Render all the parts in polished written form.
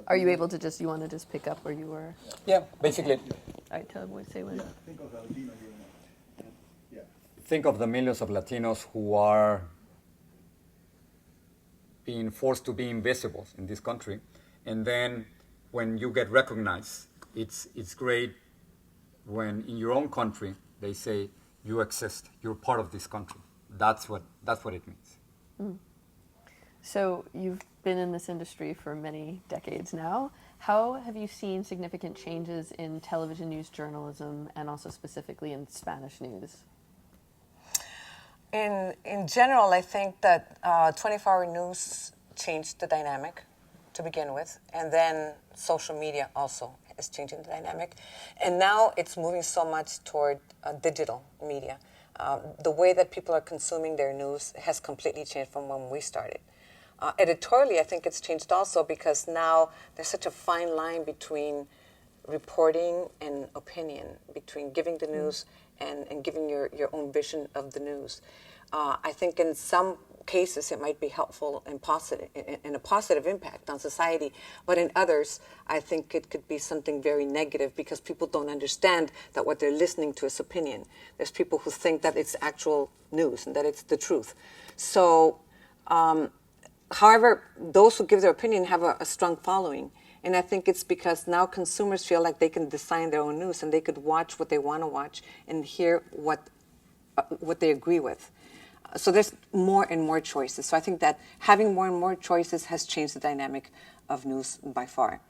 Are you able to you want to just pick up where you were? Yeah, basically. All right, tell me, say what. Yeah, think of a Latino here now. Yeah. Think of the millions of Latinos who are being forced to be invisible in this country. And then when you get recognized, it's great when in your own country they say you exist, you're part of this country. That's what it means. Mm. So you've been in this industry for many decades now. How have you seen significant changes in television news journalism and also specifically in Spanish news? In general, I think that 24-hour news changed the dynamic to begin with, and then social media also is changing the dynamic. And now it's moving so much toward digital media. The way that people are consuming their news has completely changed from when we started. Editorially, I think it's changed also because now there's such a fine line between reporting and opinion, between giving the news and giving your own vision of the news. I think in some cases it might be helpful and positive, in a positive impact on society, but in others I think it could be something very negative because people don't understand that what they're listening to is opinion. There's people who think that it's actual news and that it's the truth. So, however, those who give their opinion have a strong following. And I think it's because now consumers feel like they can design their own news and they could watch what they want to watch and hear what they agree with. So there's more and more choices. So I think that having more and more choices has changed the dynamic of news by far.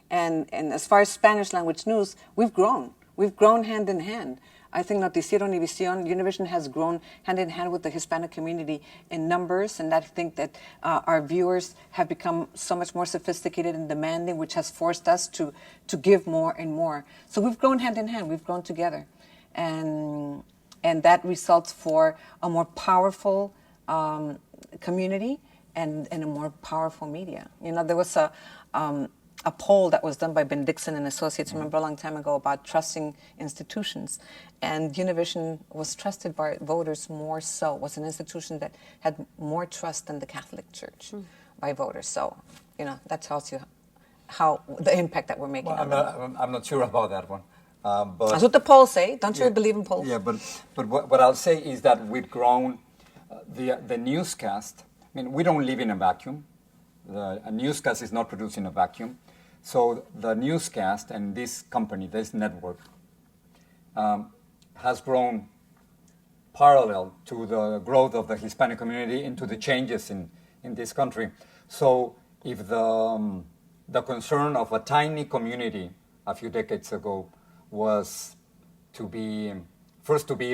And as far as Spanish language news, we've grown. We've grown hand in hand. I think Noticiero Univision, Univision has grown hand in hand with the Hispanic community in numbers, and I think that our viewers have become so much more sophisticated and demanding, which has forced us to give more and more. So we've grown hand in hand, we've grown together. And that results for a more powerful community and a more powerful media. You know, there was a poll that was done by Ben Dixon and Associates, remember a long time ago, about trusting institutions. And Univision was trusted by voters more so, was an institution that had more trust than the Catholic Church by voters. So, you know, that tells you how the impact that we're making. Well, I'm not sure about that one. But that's what the polls say. Don't you believe in polls? Yeah, but what I'll say is that we've grown the newscast. I mean, we don't live in a vacuum. A newscast is not produced in a vacuum. So the newscast and this company, this network, has grown parallel to the growth of the Hispanic community into the changes in this country. So if the concern of a tiny community a few decades ago was to be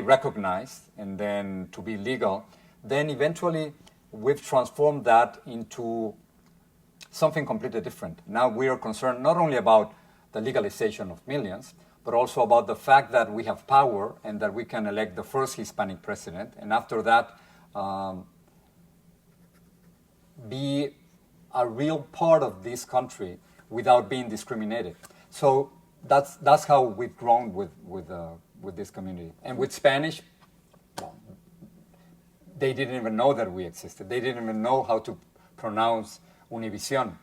recognized and then to be legal, then eventually we've transformed that into something completely different. Now we are concerned not only about the legalization of millions, but also about the fact that we have power and that we can elect the first Hispanic president, and after that be a real part of this country without being discriminated. So that's how we've grown with this community. And with Spanish, well, they didn't even know that we existed. They didn't even know how to pronounce Univision.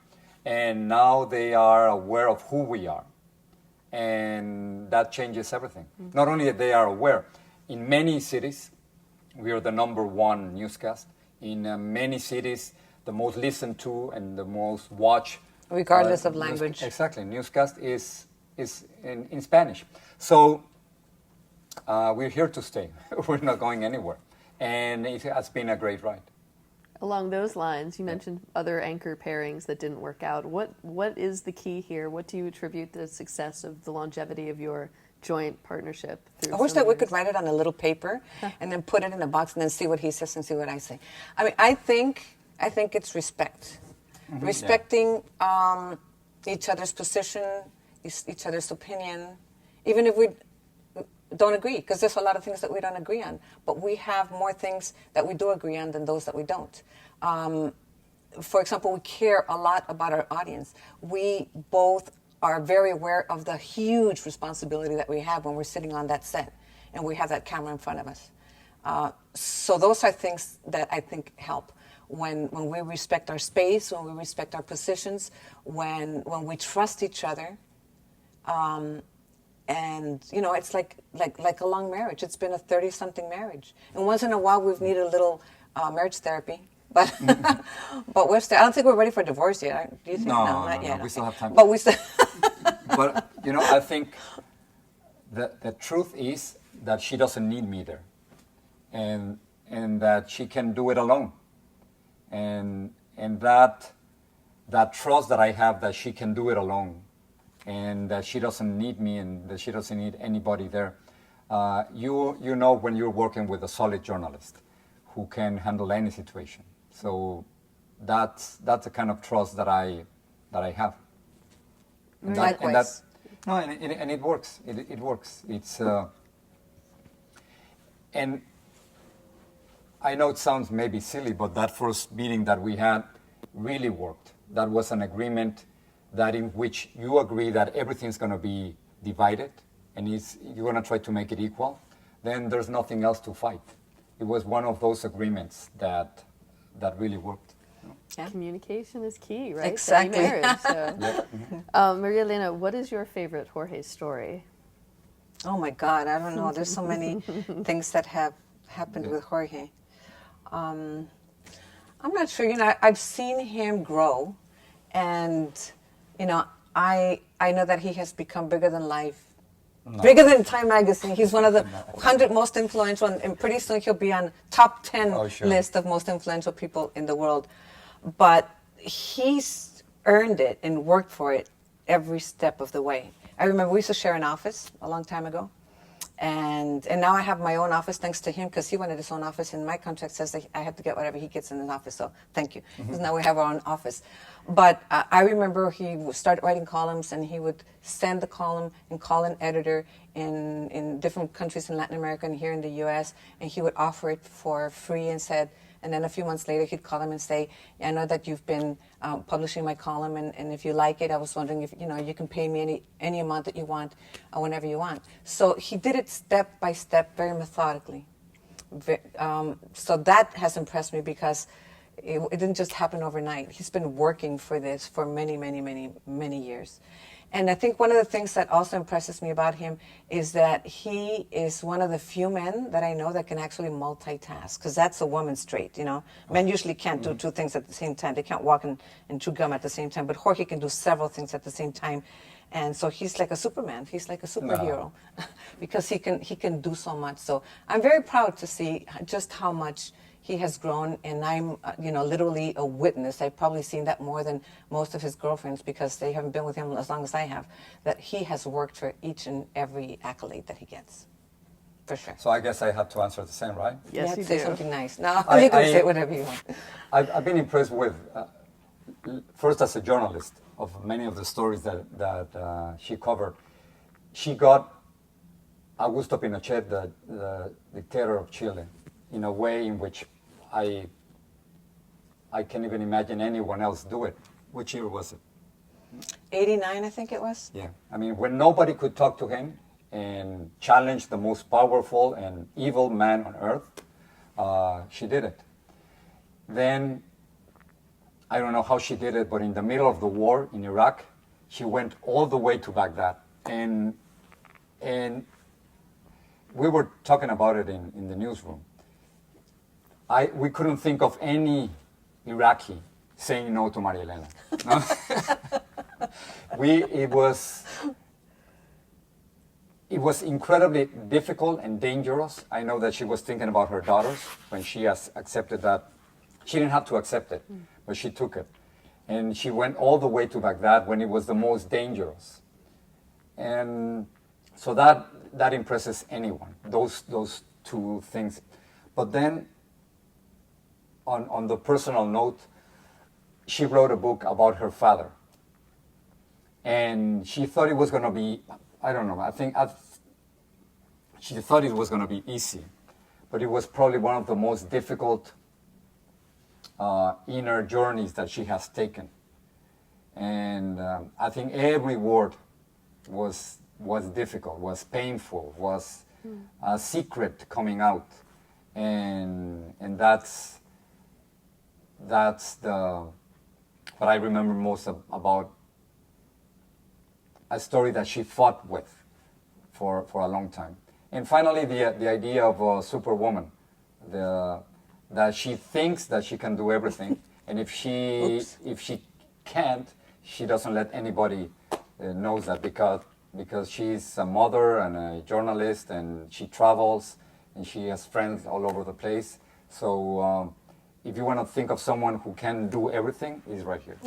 And now they are aware of who we are. And that changes everything. Mm-hmm. Not only that they are aware, in many cities, we are the #1 newscast. In many cities, the most listened to and the most watched. Regardless of language. Exactly. Newscast is in Spanish. So we're here to stay. We're not going anywhere. And it has been a great ride. Along those lines, you mentioned other anchor pairings that didn't work out. What is the key here? What do you attribute the success of the longevity of your joint partnership? I wish that we could write it on a little paper and then put it in a box and then see what he says and see what I say. I mean, I think it's respect. Mm-hmm. Respecting each other's position, each other's opinion, even if we don't agree, because there's a lot of things that we don't agree on. But we have more things that we do agree on than those that we don't. For example, we care a lot about our audience. We both are very aware of the huge responsibility that we have when we're sitting on that set and we have that camera in front of us. So those are things that I think help. when we respect our space, when we respect our positions, when we trust each other. And you know, it's like a long marriage. It's been a 30-something marriage, and once in a while we've needed a little marriage therapy. But but we're still. I don't think we're ready for divorce yet. Do you think? No, Not no, yet. we still have time. But we still. But you know, I think the truth is that she doesn't need me there, and that she can do it alone, and that trust that I have that she can do it alone, and that she doesn't need me, and that she doesn't need anybody there. You know when you're working with a solid journalist who can handle any situation. So that's the kind of trust that I have. And Likewise. and it works. It works. It's and I know it sounds maybe silly, but that first meeting that we had really worked. That was an agreement that in which you agree that everything's going to be divided, and you're going to try to make it equal. Then there's nothing else to fight. It was one of those agreements that really worked. Yeah. Communication is key, right? Exactly. To any marriage, so. Maria Elena, what is your favorite Jorge story? Oh my God, I don't know. There's so many things that have happened with Jorge. I'm not sure. You know, I've seen him grow, and you know, I know that he has become bigger than life. No. Bigger than Time Magazine. He's one of the 100 most influential, and pretty soon he'll be on top 10 list of most influential people in the world. But he's earned it and worked for it every step of the way. I remember we used to share an office a long time ago. And now I have my own office thanks to him, because he wanted his own office, and my contract says that I have to get whatever he gets in his office. So thank you, because now we have our own office. But I remember he would start writing columns, and he would send the column and call an editor in different countries in Latin America and here in the U.S., and he would offer it for free and then a few months later, he'd call them and say, I know that you've been publishing my column, and if you like it, I was wondering if, you know, you can pay me any amount that you want, whenever you want. So he did it step by step, very methodically. So that has impressed me, because it didn't just happen overnight. He's been working for this for many, many, many, many years. And I think one of the things that also impresses me about him is that he is one of the few men that I know that can actually multitask, because that's a woman's trait, you know. Men usually can't do two things at the same time. They can't walk and chew gum at the same time, but Jorge can do several things at the same time. And so he's like a Superman. He's like a superhero, because he can do so much. So I'm very proud to see just how much he has grown, and I'm, you know, literally a witness. I've probably seen that more than most of his girlfriends, because they haven't been with him as long as I have, that he has worked for each and every accolade that he gets, for sure. So I guess I have to answer the same, right? Yes, you say do. something nice. No, you can say whatever you want. I've been impressed with, first as a journalist, of many of the stories that she covered. She got Augusto Pinochet, the dictator of Chile, in a way in which I can't even imagine anyone else do it. Which year was it? 89, I think it was. Yeah. I mean, when nobody could talk to him and challenge the most powerful and evil man on earth, she did it. Then, I don't know how she did it, but in the middle of the war in Iraq, she went all the way to Baghdad. And we were talking about it in the newsroom. We couldn't think of any Iraqi saying no to Maria Elena. No? It was incredibly difficult and dangerous. I know that she was thinking about her daughters when she has accepted that. She didn't have to accept it, but she took it. And she went all the way to Baghdad when it was the most dangerous. And so that impresses anyone, those two things. But then, on the personal note, she wrote a book about her father. And she thought it was going to be, I don't know, she thought it was going to be easy. But it was probably one of the most difficult inner journeys that she has taken. And I think every word was difficult, was painful, was a secret coming out. And that's that's what I remember most about a story that she fought with for a long time. And finally, the idea of a superwoman, that she thinks that she can do everything, and if she can't, she doesn't let anybody knows that because she's a mother and a journalist, and she travels and she has friends all over the place. So if you want to think of someone who can do everything, he's right here.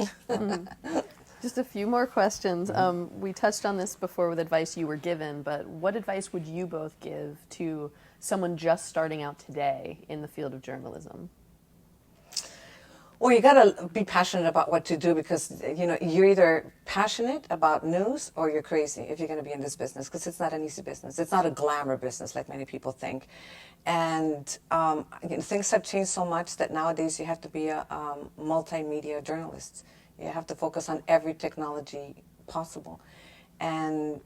Just a few more questions. We touched on this before with advice you were given, but what advice would you both give to someone just starting out today in the field of journalism? Well, you got to be passionate about what you do, because you're either passionate about news or you're crazy if you're going to be in this business, because it's not an easy business. It's not a glamour business like many people think. And things have changed so much that nowadays you have to be a multimedia journalist. You have to focus on every technology possible. And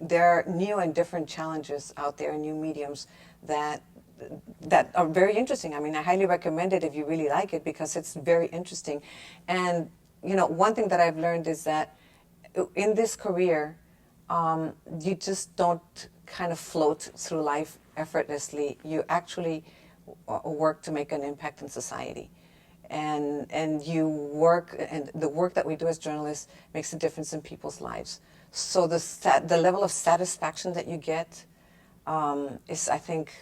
there are new and different challenges out there, and new mediums that are very interesting. I mean, I highly recommend it if you really like it, because it's very interesting. And, one thing that I've learned is that in this career, you just don't kind of float through life effortlessly. You actually work to make an impact in society. And you work, and the work that we do as journalists makes a difference in people's lives. So the level of satisfaction that you get is, I think,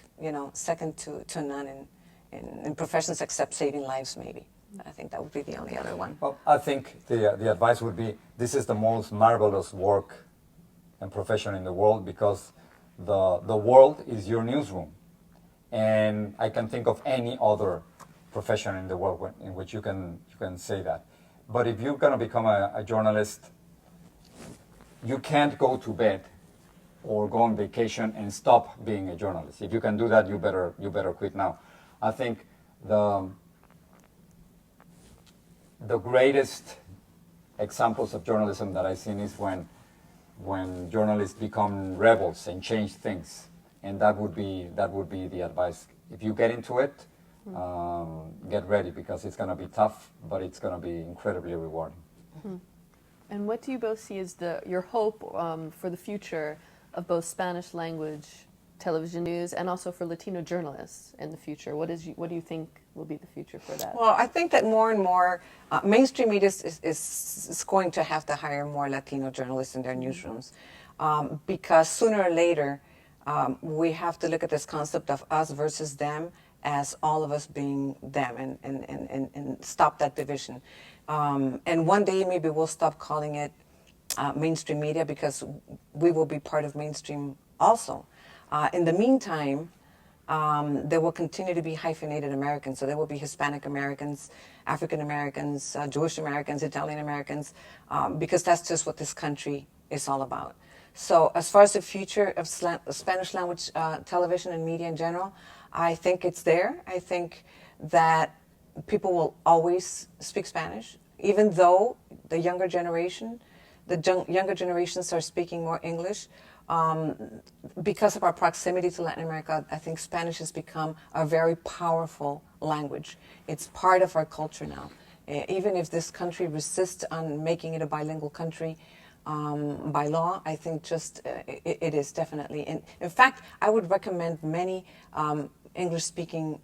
second to none in professions except saving lives, maybe. I think that would be the only other one. Well, I think the advice would be, this is the most marvelous work and profession in the world, because the world is your newsroom. And I can think of any other profession in the world in which you can say that. But if you're going to become a journalist, you can't go to bed or go on vacation and stop being a journalist. If you can do that, you better quit now. I think the greatest examples of journalism that I've seen is when journalists become rebels and change things, and that would be the advice. If you get into it, get ready, because it's going to be tough, but it's going to be incredibly rewarding. And what do you both see as your hope for the future of both Spanish language television news and also for Latino journalists in the future? What do you think will be the future for that? Well, I think that more and more mainstream media is going to have to hire more Latino journalists in their newsrooms, because sooner or later we have to look at this concept of us versus them as all of us being them, and stop that division. And one day maybe we'll stop calling it mainstream media, because we will be part of mainstream also. In the meantime, there will continue to be hyphenated Americans. So there will be Hispanic Americans, African Americans, Jewish Americans, Italian Americans, because that's just what this country is all about. So as far as the future of Spanish language television and media in general, I think it's there. I think that people will always speak Spanish, even though the younger generations are speaking more English. Because of our proximity to Latin America, I think Spanish has become a very powerful language. It's part of our culture now. Even if this country resists on making it a bilingual country by law, I think it is definitely. In fact, I would recommend many English-speaking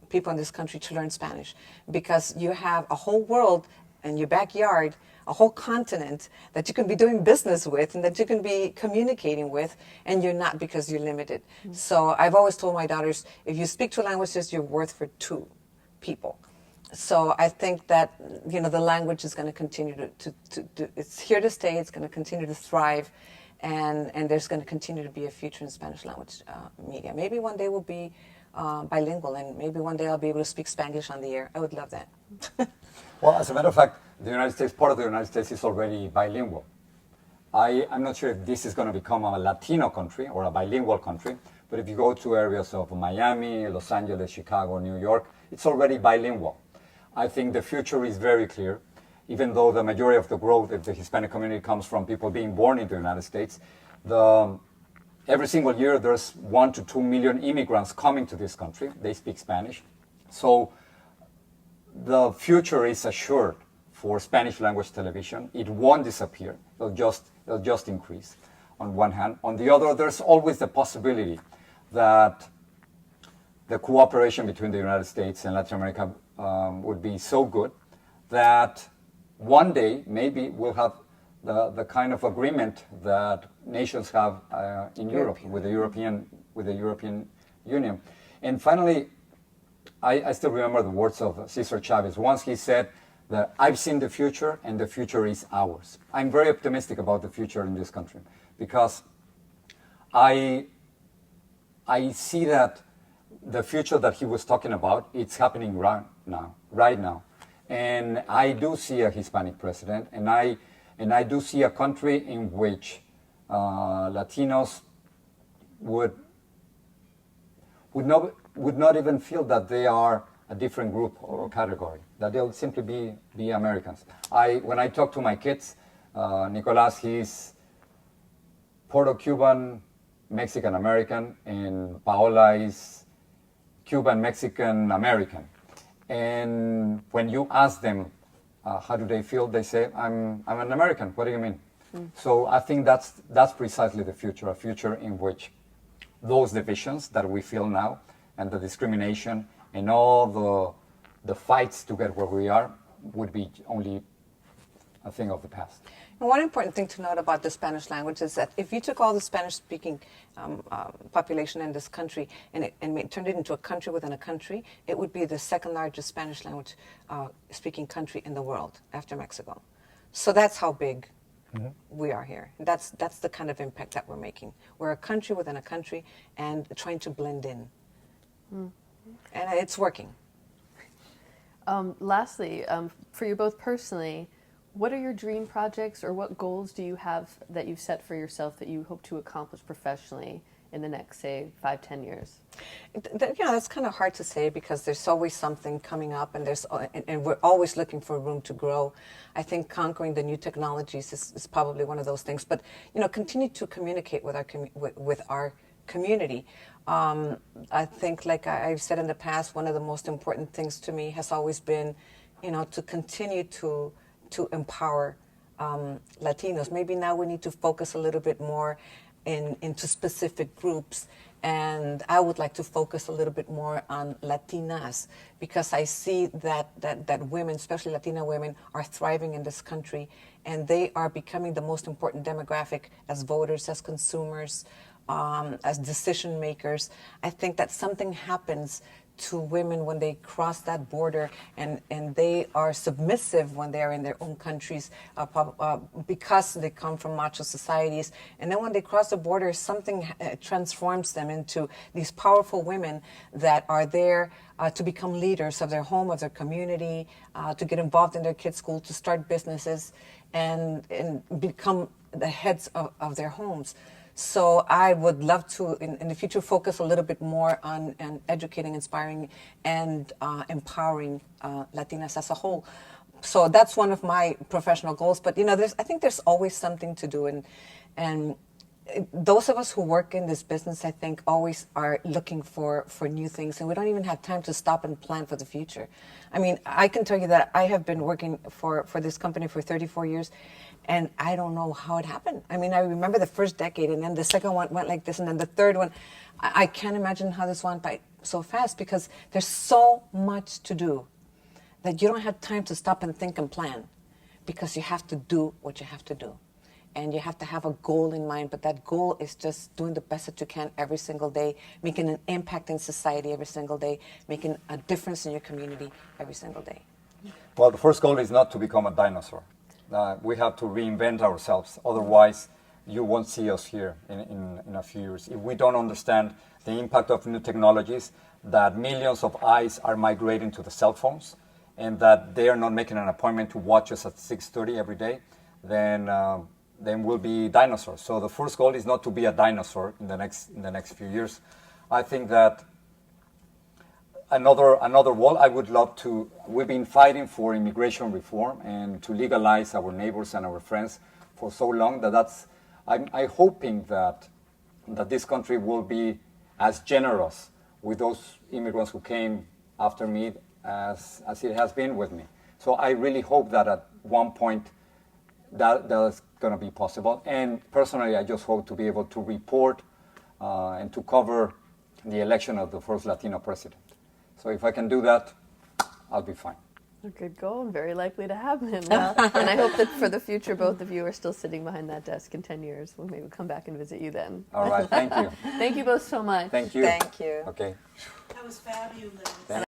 people in this country to learn Spanish, because you have a whole world in your backyard, a whole continent that you can be doing business with and that you can be communicating with, and you're not, because you're limited. Mm-hmm. So I've always told my daughters, if you speak two languages, you're worth for two people. So I think that the language is going to continue to it's here to stay. It's going to continue to thrive, and there's going to continue to be a future in Spanish language media. Maybe one day we'll be bilingual, and maybe one day I'll be able to speak Spanish on the air. I would love that. Well, as a matter of fact, the United States, part of the United States is already bilingual. I'm not sure if this is going to become a Latino country or a bilingual country, but if you go to areas of Miami, Los Angeles, Chicago, New York, it's already bilingual. I think the future is very clear. Even though the majority of the growth of the Hispanic community comes from people being born in the United States, every single year there's 1 to 2 million immigrants coming to this country. They speak Spanish. So the future is assured for Spanish language television. It won't disappear. It'll just increase on one hand. On the other, there's always the possibility that the cooperation between the United States and Latin America would be so good that one day maybe we'll have the kind of agreement that nations have in Europe with the European Union. And finally, I still remember the words of Cesar Chavez. Once he said that I've seen the future and the future is ours. I'm very optimistic about the future in this country because I see that the future that he was talking about, it's happening right now. And I do see a Hispanic president, and I do see a country in which Latinos would not even feel that they are a different group or category, that they'll simply be Americans. When I talk to my kids, Nicolas, he's Puerto-Cuban, Mexican-American, and Paola is Cuban-Mexican-American. And when you ask them how do they feel, they say, I'm an American. What do you mean? So I think that's precisely the future, a future in which those divisions that we feel now and the discrimination and all the fights to get where we are would be only a thing of the past. And one important thing to note about the Spanish language is that if you took all the Spanish-speaking population in this country and turned it into a country within a country, it would be the second largest Spanish language speaking country in the world after Mexico. So that's how big we are here. That's the kind of impact that we're making. We're a country within a country and trying to blend in. And it's working. Lastly, for you both personally, what are your dream projects or what goals do you have that you've set for yourself that you hope to accomplish professionally in the next, say, 5-10 years? That's kind of hard to say because there's always something coming up and and we're always looking for room to grow. I think conquering the new technologies is probably one of those things. But, continue to communicate with our community. I think, like I've said in the past, one of the most important things to me has always been, to continue to empower Latinos. Maybe now we need to focus a little bit more into specific groups, and I would like to focus a little bit more on Latinas because I see that women, especially Latina women, are thriving in this country, and they are becoming the most important demographic as voters, as consumers, as decision makers. I think that something happens to women when they cross that border and they are submissive when they are in their own countries because they come from macho societies. And then when they cross the border, something transforms them into these powerful women that are there to become leaders of their home, of their community, to get involved in their kids' school, to start businesses and become the heads of their homes. So I would love to, in the future, focus a little bit more on educating, inspiring, and empowering Latinas as a whole. So that's one of my professional goals. But I think there's always something to do, and those of us who work in this business, I think, always are looking for new things, and we don't even have time to stop and plan for the future. I mean, I can tell you that I have been working for this company for 34 years. And I don't know how it happened. I mean, I remember the first decade, and then the second one went like this, and then the third one. I can't imagine how this went by so fast because there's so much to do that you don't have time to stop and think and plan because you have to do what you have to do. And you have to have a goal in mind, but that goal is just doing the best that you can every single day, making an impact in society every single day, making a difference in your community every single day. Well, the first goal is not to become a dinosaur. We have to reinvent ourselves. Otherwise, you won't see us here in a few years. If we don't understand the impact of new technologies, that millions of eyes are migrating to the cell phones, and that they are not making an appointment to watch us at 6:30 every day, then we'll be dinosaurs. So the first goal is not to be a dinosaur in the next few years. I think that Another wall I would love to. We've been fighting for immigration reform and to legalize our neighbors and our friends for so long I'm hoping that this country will be as generous with those immigrants who came after me as it has been with me. So I really hope that at one point that's going to be possible. And personally, I just hope to be able to report and to cover the election of the first Latino president. So if I can do that, I'll be fine. A good goal and very likely to happen. Well, and I hope that for the future, both of you are still sitting behind that desk in 10 years. We'll maybe come back and visit you then. All right, thank you. Thank you both so much. Thank you. Thank you. Okay. That was fabulous.